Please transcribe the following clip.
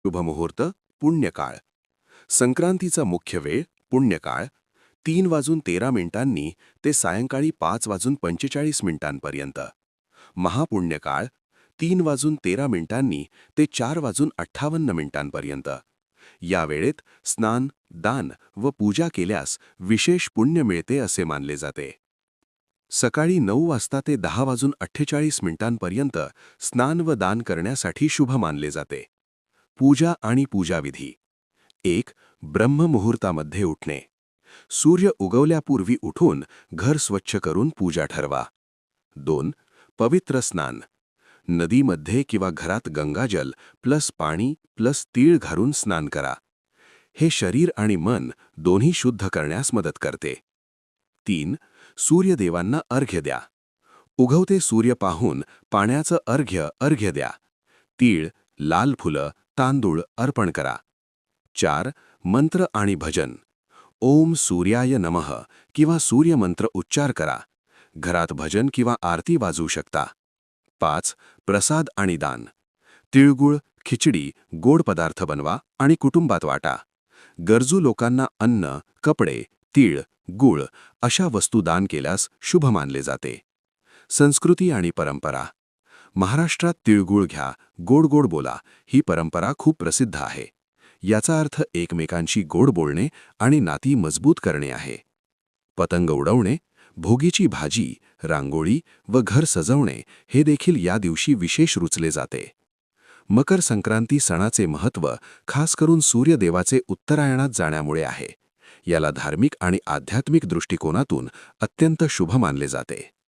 शुभमुहूर्त पुण्यकाळ. संक्रांतीचा मुख्य वेळ पुण्यकाळ 3:13 ते सायंकाळी 5:45 महापुण्यकाळ 3:13 ते 4:58 या वेळेत स्नान, दान व पूजा केल्यास विशेष पुण्य मिळते असे मानले जाते. सकाळी 9 वाजता ते 10:48 स्नान व दान करण्यासाठी शुभ मानले जाते. पूजा आणि पूजाविधी. 1. ब्रह्ममुहूर्तामध्ये उठणे. सूर्य उगवल्यापूर्वी उठून घर स्वच्छ करून पूजा ठरवा. 2. पवित्र स्नान. नदीमध्ये किंवा घरात गंगाजल प्लस पाणी प्लस तीळ घालून स्नान करा. हे शरीर आणि मन दोन्ही शुद्ध करण्यास मदत करते. 3. सूर्यदेवांना अर्घ्य द्या. उगवते सूर्य पाहून पाण्याचं अर्घ्य द्या. तीळ, लाल फुलं, तांदूळ अर्पण करा. 4. मंत्र आणि भजन. ओम सूर्याय नमः किंवा सूर्यमंत्र उच्चार करा. घरात भजन किंवा आरती वाजवू शकता. 5. प्रसाद आणि दान. तिळगुळ, खिचडी, गोड पदार्थ बनवा आणि कुटुंबात वाटा. गरजू लोकांना अन्न, कपडे, तीळ, गूळ अशा वस्तू दान केल्यास शुभ मानले जाते. संस्कृती आणि परंपरा. महाराष्ट्रात तिळगुळ घ्या, गोड गोड बोला ही परंपरा खूप प्रसिद्ध आहे. याचा अर्थ एकमेकांशी गोड बोलणे आणि नाती मजबूत करणे आहे. पतंग उडवणे, भोगीची भाजी, रांगोळी व घर सजवणे हे देखील या दिवशी विशेष रुचले जाते. मकर संक्रांती सणाचे महत्त्व खास करून सूर्यदेवाचे उत्तरायणात जाण्यामुळे आहे. याला धार्मिक आणि आध्यात्मिक दृष्टिकोनातून अत्यंत शुभ मानले जाते.